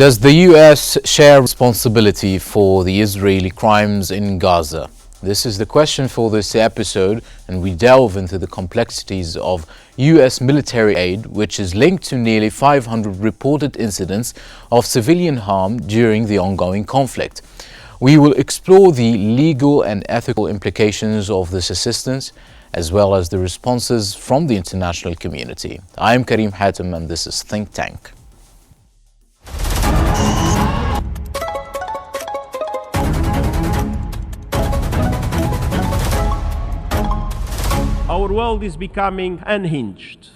Does the US share responsibility for the Israeli crimes in Gaza? This is the question for this episode, and we delve into the complexities of US military aid, which is linked to nearly 500 reported incidents of civilian harm during the ongoing conflict. We will explore the legal and ethical implications of this assistance, as well as the responses from the international community. I am Karim Hatem, and this is Think Tank. Our world is becoming unhinged.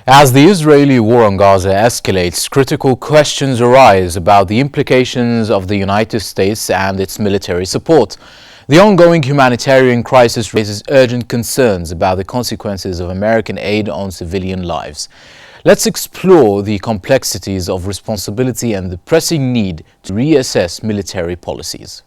As the Israeli war on Gaza escalates, critical questions arise about the implications of the United States and its military support. The ongoing humanitarian crisis raises urgent concerns about the consequences of American aid on civilian lives. Let's explore the complexities of responsibility and the pressing need to reassess military policies.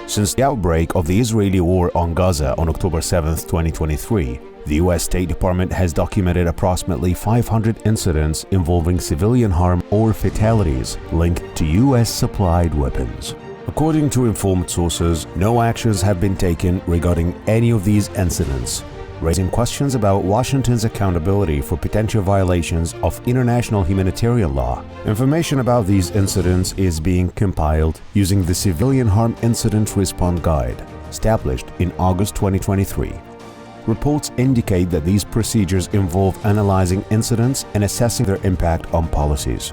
Since the outbreak of the Israeli war on Gaza on October 7, 2023, the U.S. State Department has documented approximately 500 incidents involving civilian harm or fatalities linked to U.S.-supplied weapons. According to informed sources, no actions have been taken regarding any of these incidents, raising questions about Washington's accountability for potential violations of international humanitarian law. Information about these incidents is being compiled using the Civilian Harm Incident Response Guide, established in August 2023. Reports indicate that these procedures involve analyzing incidents and assessing their impact on policies.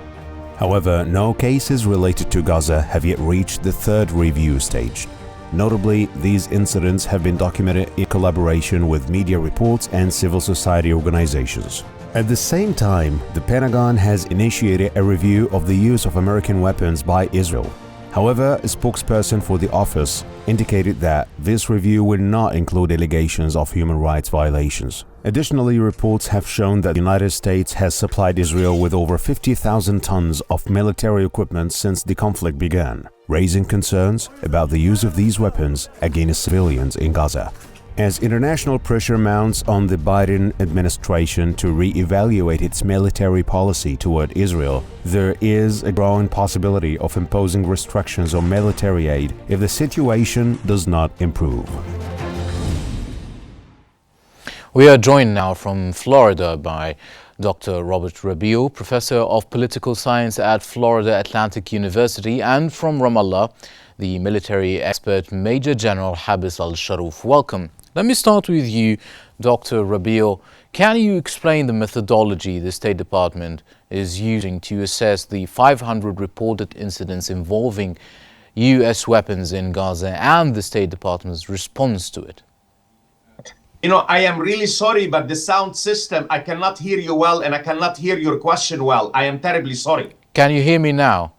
However, no cases related to Gaza have yet reached the third review stage. Notably, these incidents have been documented in collaboration with media reports and civil society organizations. At the same time, the Pentagon has initiated a review of the use of American weapons by Israel. However, a spokesperson for the office indicated that this review will not include allegations of human rights violations. Additionally, reports have shown that the United States has supplied Israel with over 50,000 tons of military equipment since the conflict began, raising concerns about the use of these weapons against civilians in Gaza. As international pressure mounts on the Biden administration to re-evaluate its military policy toward Israel, there is a growing possibility of imposing restrictions on military aid if the situation does not improve. We are joined now from Florida by Dr. Robert Rabiel, Professor of Political Science at Florida Atlantic University, and from Ramallah, the military expert Major General Habis al-Sharoof. Welcome. Let me start with you, Dr. Rabiel. Can you explain the methodology the State Department is using to assess the 500 reported incidents involving U.S. weapons in Gaza and the State Department's response to it? You know, I am really sorry, but the sound system, I cannot hear you well and I cannot hear your question well. I am terribly sorry. Can you hear me now?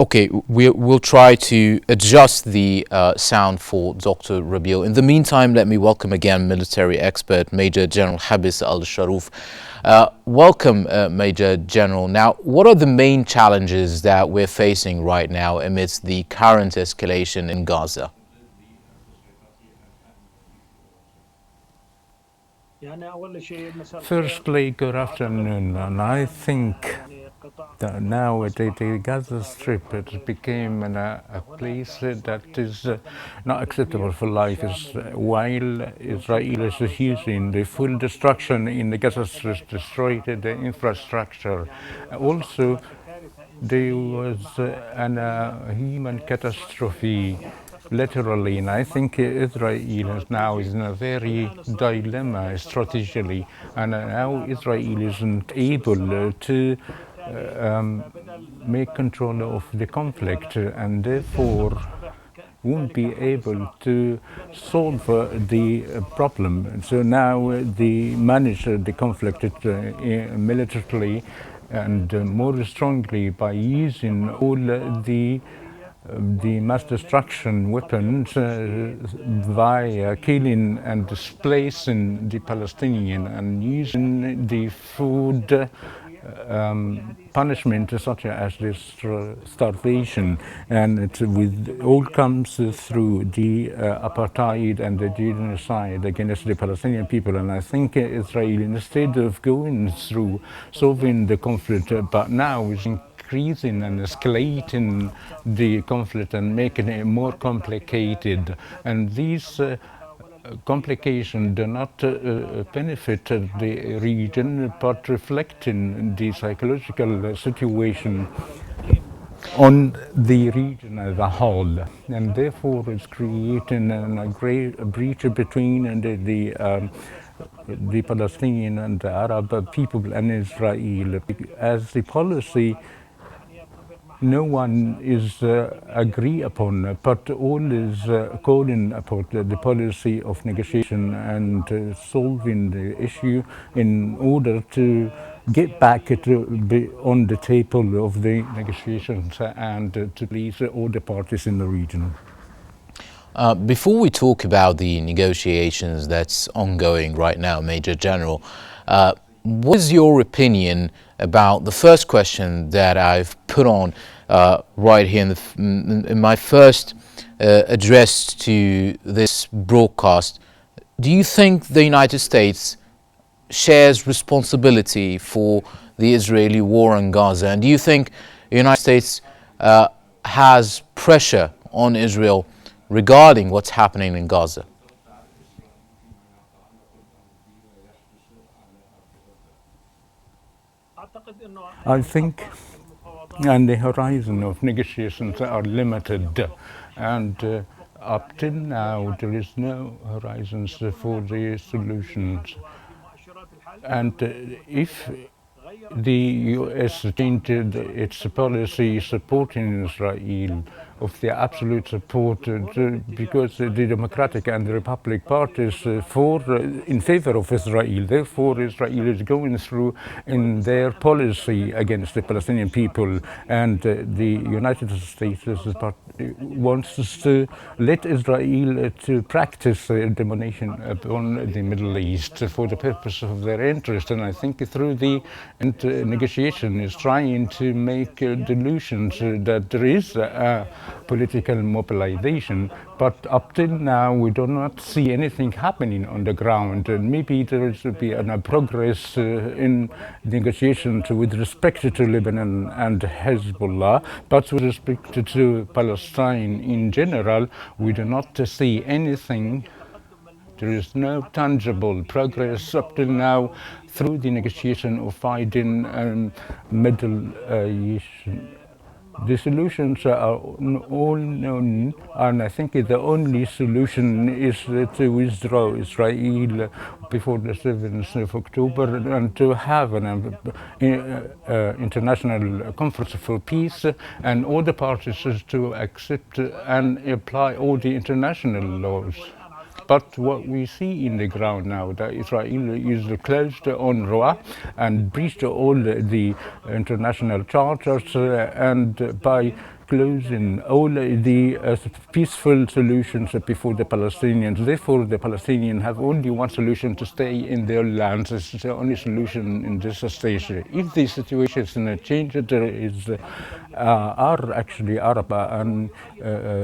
Okay, we'll try to adjust the sound for Dr. Rabiel. In the meantime, let me welcome again military expert Major General Habis al-Sharoof. Welcome, Major General. Now, what are the main challenges that we're facing right now amidst the current escalation in Gaza? Firstly, good afternoon. And I think that nowadays the Gaza Strip became a place that is not acceptable for life. While Israel is using the full destruction in the Gaza Strip, destroyed the infrastructure. Also, there was a human catastrophe. Literally, and I think Israel now is in a very dilemma strategically, and now Israel isn't able to make control of the conflict, and therefore won't be able to solve the problem. So now they manage the conflict militarily and more strongly by using all the mass destruction weapons via killing and displacing the Palestinian and using the food punishment such as this starvation, and it all comes through the apartheid and the genocide against the Palestinian people. And I think Israel, instead of going through solving the conflict, but now is increasing and escalating the conflict and making it more complicated. And these complications do not benefit the region, but reflecting the psychological situation on the region as a whole, and therefore it's creating a great breach between the Palestinian and the Arab people and Israel. As the policy, no one is agree upon, but all is calling about the policy of negotiation and solving the issue in order to get back to be on the table of the negotiations and to please all the parties in the region. Before we talk about the negotiations that's ongoing right now, Major General, what is your opinion about the first question that I've put on right here in my first address to this broadcast? Do you think the United States shares responsibility for the Israeli war on Gaza? And do you think the United States has pressure on Israel regarding what's happening in Gaza? I think and the horizon of negotiations are limited, and up till now there is no horizons for the solutions. And if the US changed its policy supporting Israel, of the absolute support, because the Democratic and the Republic parties in favor of Israel. Therefore, Israel is going through in their policy against the Palestinian people, and the United States wants to let Israel to practice domination upon the Middle East for the purpose of their interest. And I think through the negotiation is trying to make delusions that there is a political mobilization, but up till now we do not see anything happening on the ground. And maybe there will be a progress in negotiations with respect to Lebanon and Hezbollah, but with respect to Palestine in general, we do not see anything. There is no tangible progress up till now through the negotiation of finding Middle East. The solutions are all known, and I think the only solution is to withdraw Israel before the 7th of October and to have an international conference for peace, and all the parties to accept and apply all the international laws. But what we see in the ground now, that Israel is closed on UNRWA and breached all the international charters, and by closing all the peaceful solutions before the Palestinians. Therefore, the Palestinians have only one solution: to stay in their lands. It's the only solution in this stage. If the situation changes, there is actually Arab and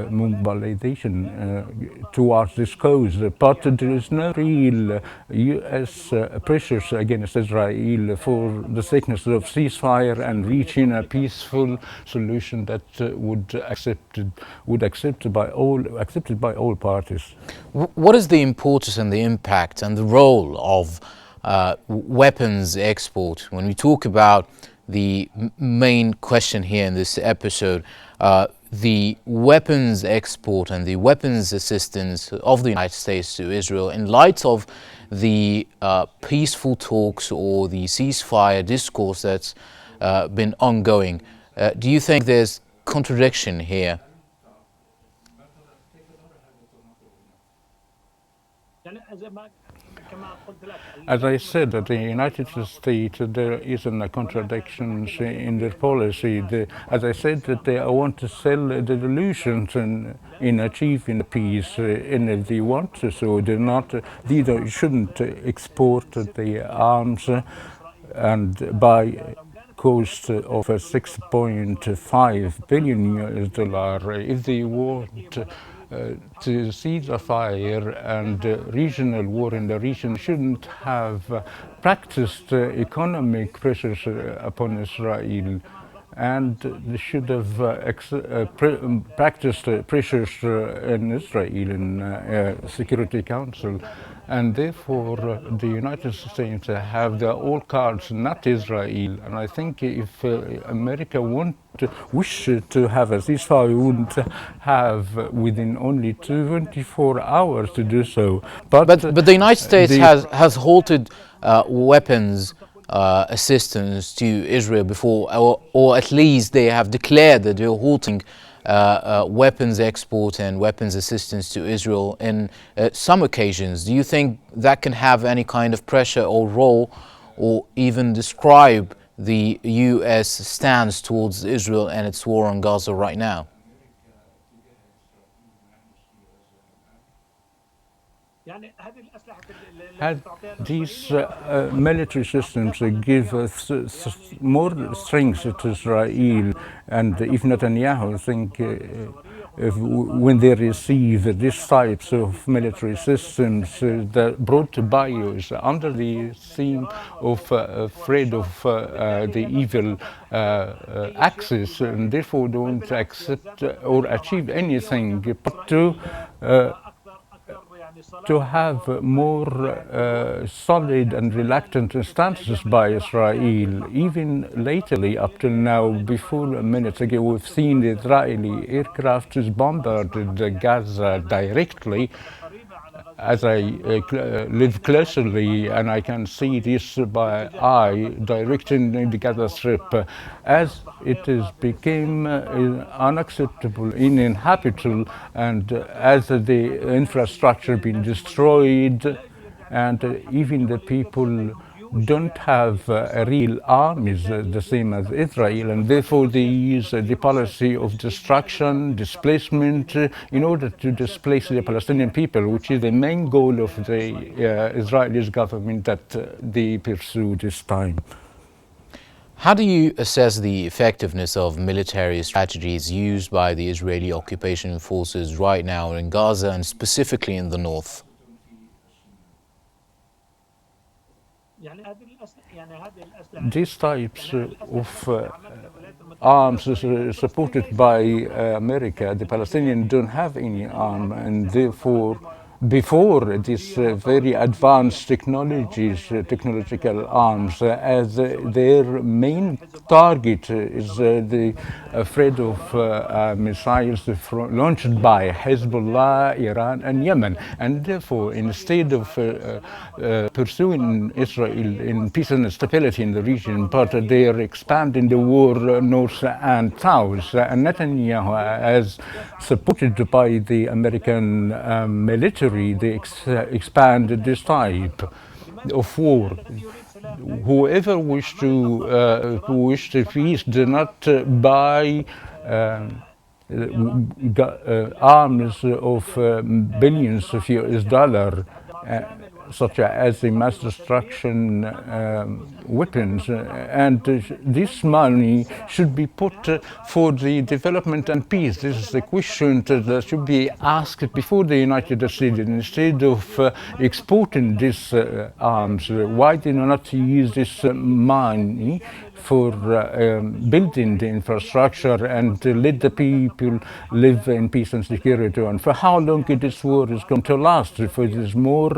mobilization towards this cause, but there is no real U.S. pressures against Israel for the sake of ceasefire and reaching a peaceful solution that would accepted by all parties. What is the importance and the impact and the role of weapons export when we talk about the main question here in this episode, the weapons export and the weapons assistance of the United States to Israel in light of the peaceful talks or the ceasefire discourse that's been ongoing? Do you think there's contradiction here? As I said, the United States, there is a contradiction in their policy. As I said, that they want to sell the delusions in achieving peace, and if they want to, so they're not, they shouldn't export the arms and buy cost of a 6.5 billion US dollar. If they want to cease a fire and regional war in the region, shouldn't have practiced economic pressures upon Israel, and they should have practiced pressures in Israel in Security Council. And therefore, the United States have their all cards, not Israel. And I think if America wish to have a ceasefire, we wouldn't have within only 24 hours to do so. But the United States has halted weapons assistance to Israel before, or at least they have declared that they're halting weapons export and weapons assistance to Israel in some occasions. Do you think that can have any kind of pressure or role, or even describe the U.S. stance towards Israel and its war on Gaza right now? Had these military systems give more strength to Israel, and if Netanyahu think when they receive these types of military systems that brought to bios under the theme of afraid of the evil axis, and therefore don't accept or achieve anything but to have more solid and reluctant stances by Israel. Even lately, up till now, before minutes ago, we've seen the Israeli aircraft bombarded Gaza directly. As I live closely, and I can see this by eye, directing the Gaza Strip, as it became unacceptable, uninhabitable, and as the infrastructure been destroyed, and even the people don't have real armies the same as Israel, and therefore they use the policy of destruction, displacement, in order to displace the Palestinian people, which is the main goal of the Israeli government that they pursue this time. How do you assess the effectiveness of military strategies used by the Israeli occupation forces right now in Gaza and specifically in the north? These types of arms supported by America, the Palestinians don't have any arm, and therefore before these very advanced technological arms, as their main target is the threat of missiles launched by Hezbollah, Iran and Yemen. And therefore, instead of pursuing Israel in peace and stability in the region, but they are expanding the war north and south. And Netanyahu, as supported by the American military, they expand this type of war. Whoever wish to peace do not buy arms of billions of US dollars, such as the mass destruction weapons, and this money should be put for the development and peace. This is the question that should be asked before the United States. Instead of exporting these arms, why do not use this money for building the infrastructure and to let the people live in peace and security? And for how long this war is going to last? For this more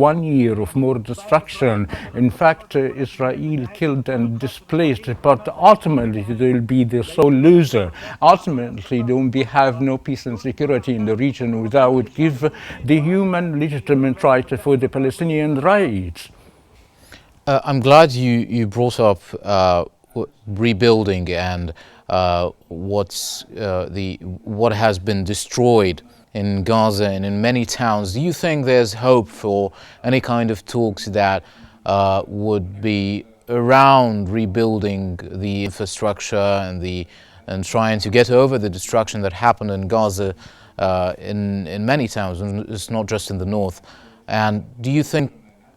1 year of more destruction. In fact, Israel killed and displaced, but ultimately they will be the sole loser. Ultimately, there will have no peace and security in the region without give the human legitimate right for the Palestinian rights. I'm glad you brought up rebuilding and what has been destroyed in Gaza and in many towns. Do you think there's hope for any kind of talks that would be around rebuilding the infrastructure and trying to get over the destruction that happened in Gaza in many towns, and it's not just in the north? And do you think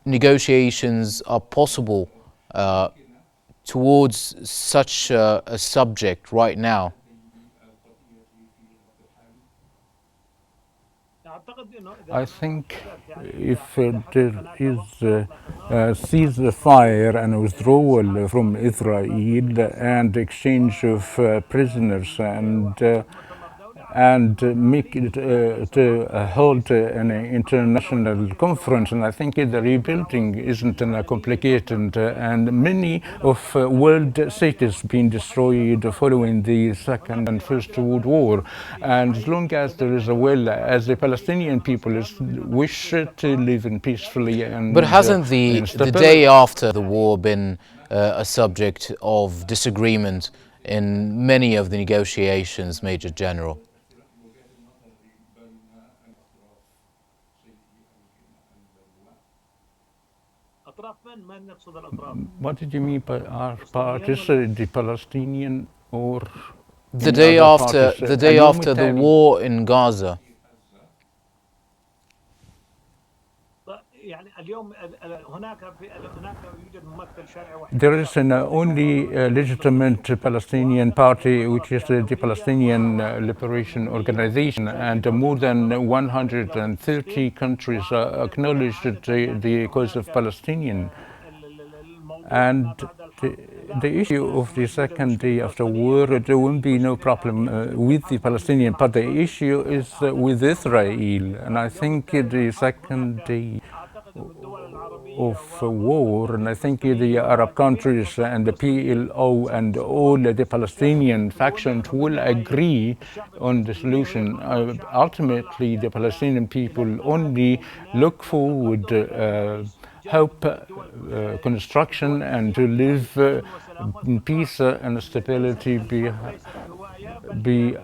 negotiations are possible towards such a subject right now? I think if there is ceasefire and withdrawal from Israel and exchange of prisoners and make it to hold an international conference, and I think the rebuilding isn't complicated, and many of world cities being destroyed following the Second and First World War, and as long as there is a will, as the Palestinian people wish to live in peacefully and But hasn't the stability. day after the war been a subject of disagreement in many of the negotiations, Major General? What did you mean by our parties, the Palestinian or The in day other after parties? the day after the اليوم war in Gaza. There is an only legitimate Palestinian party, which is the Palestinian Liberation Organization, and more than 130 countries acknowledged the cause of Palestinian. And the issue of the second day after war, there will be no problem with the Palestinian, but the issue is with Israel. And I think the second day of war, and I think the Arab countries and the PLO and all the Palestinian factions will agree on the solution. Ultimately, the Palestinian people only look forward hope, construction, and to live in peace and stability be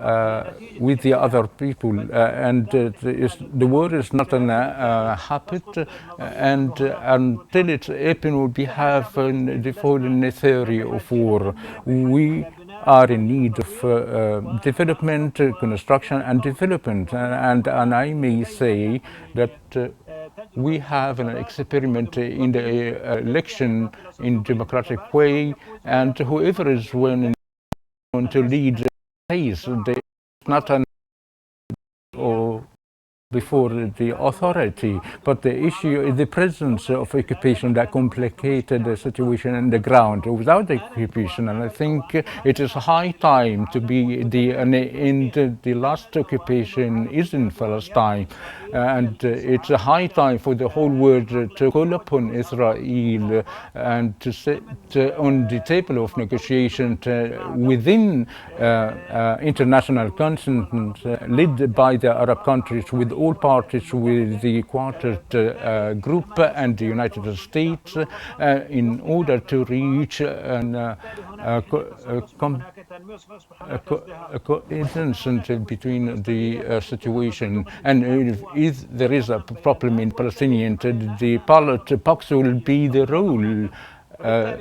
with the other people. And the war is not a habit, and until it's happened, we have the fallen theory of war. We are in need of development, construction, and development. And I may say that we have an experiment in the election in democratic way, and whoever is going to lead the case, not an or before the authority, but the issue is the presence of occupation that complicated the situation on the ground. Without the occupation, and I think it is high time to be the last occupation is in Palestine, and it's a high time for the whole world to call upon Israel and to sit on the table of negotiation within international consensus led by the Arab countries, with all parties, with the Quartet group and the United States, in order to reach a coincidence between the situation. And if there is a problem in Palestinian, the ballot box will be the role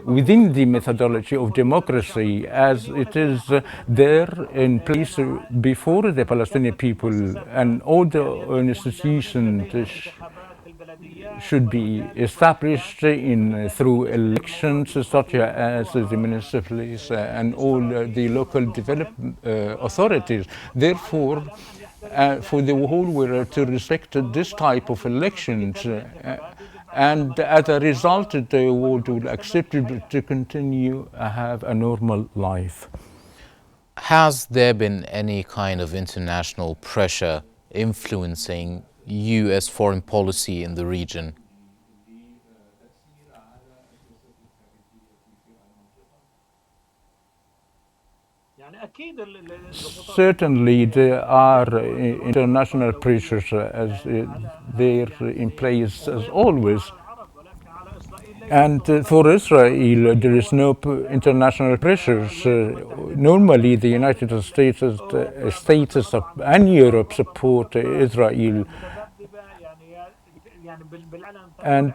within the methodology of democracy as it is there in place before the Palestinian people, and all the institutions should be established through elections such as the municipalities and all the local development authorities. Therefore, for the whole world to respect this type of elections, and as a result, the world will accept it to continue to have a normal life. Has there been any kind of international pressure influencing U.S. foreign policy in the region? Certainly, there are international pressures as they're in place as always, And for Israel, there is no international pressures. Normally, the United States and Europe support Israel, and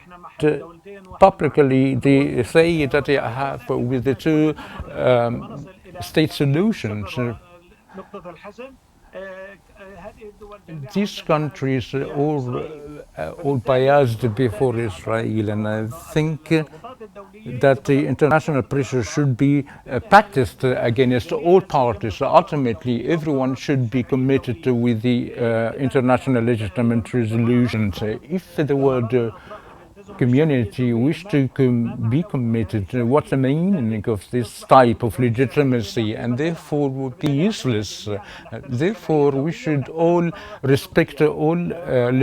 publicly they say that they have with the two state solutions. These countries are all biased before Israel, and I think that the international pressure should be practiced against all parties. Ultimately, everyone should be committed with the international legitimate resolutions. If the world community wish to be committed, what's the meaning of this type of legitimacy, and therefore would be useless. Therefore, we should all respect all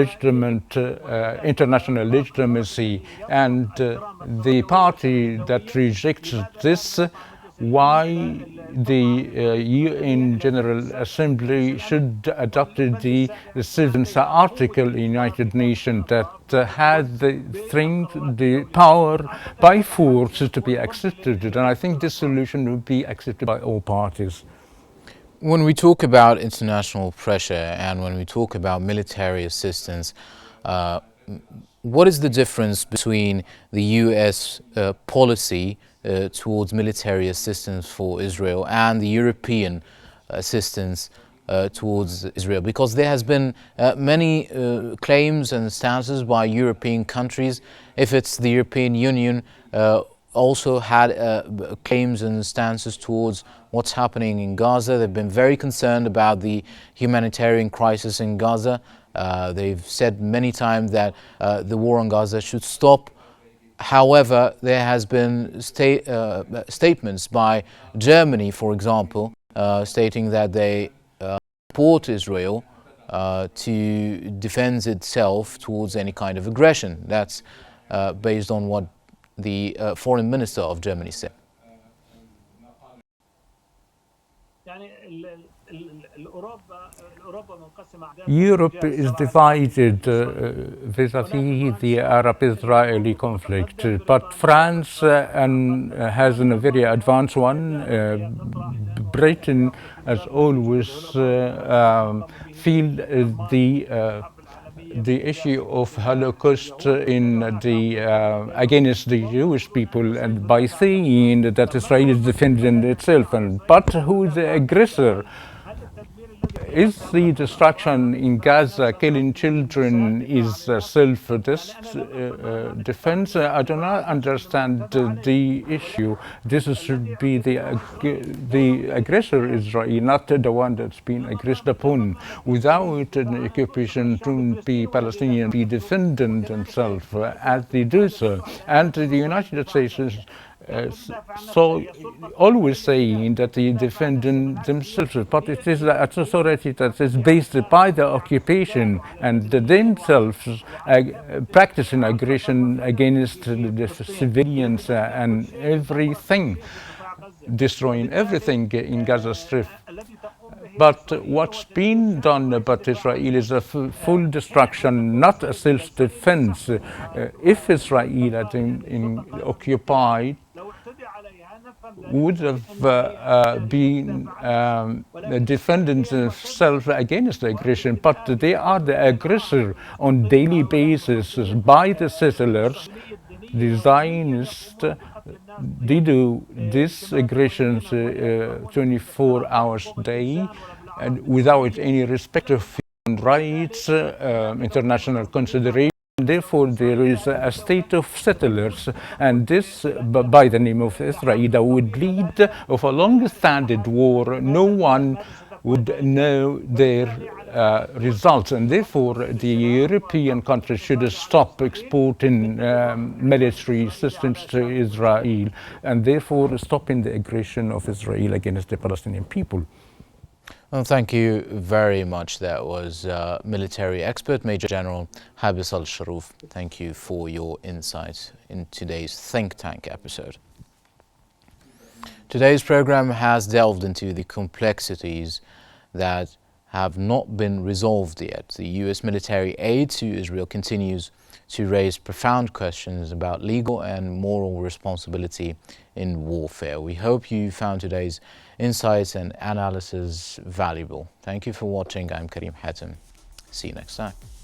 legitimate international legitimacy, and the party that rejects this, why the UN General Assembly should adopt the 7th Article in United Nations that had the strength, the power by force to be accepted. And I think this solution would be accepted by all parties. When we talk about international pressure and when we talk about military assistance, what is the difference between the US policy towards military assistance for Israel and the European assistance towards Israel? Because there has been many claims and stances by European countries. If it's the European Union also had claims and stances towards what's happening in Gaza. They've been very concerned about the humanitarian crisis in Gaza. They've said many times that the war on Gaza should stop. However, there has been statements by Germany, for example, stating that they support Israel to defend itself towards any kind of aggression. That's based on what the foreign minister of Germany said. Europe is divided vis-à-vis the Arab-Israeli conflict, but France has a very advanced one. Britain has always feel the issue of Holocaust in against the Jewish people, and by saying that Israel is defending itself. But who is the aggressor? Is the destruction in Gaza, killing children, is self-defense? I do not understand the issue. This should be the aggressor Israel, not the one that's been aggressed upon. Without an occupation, the Palestinians be defending themselves as they do so. And the United States is so always saying that they defend themselves, but it is an authority that is based by the occupation and themselves practicing aggression against the civilians and everything, destroying everything in Gaza Strip. But what's been done by Israel is a full destruction, not a self-defense. If Israel had been occupied, would have been defending themselves against the aggression, but they are the aggressor on daily basis by the settlers, the Zionists. They do these aggressions 24 hours a day, and without any respect of human rights, international consideration. Therefore, there is a state of settlers, and this, by the name of Israel, that would lead of a long-standing war. No one would know their results, and therefore the European countries should stop exporting military systems to Israel, and therefore stopping the aggression of Israel against the Palestinian people. Well, thank you very much. That was military expert Major General Habis al-Sharoof. Thank you for your insights in today's Think Tank episode. Today's program has delved into the complexities that have not been resolved yet. The US military aid to Israel continues to raise profound questions about legal and moral responsibility in warfare. We hope you found today's insights and analysis valuable. Thank you for watching. I'm Karim Hatem. See you next time.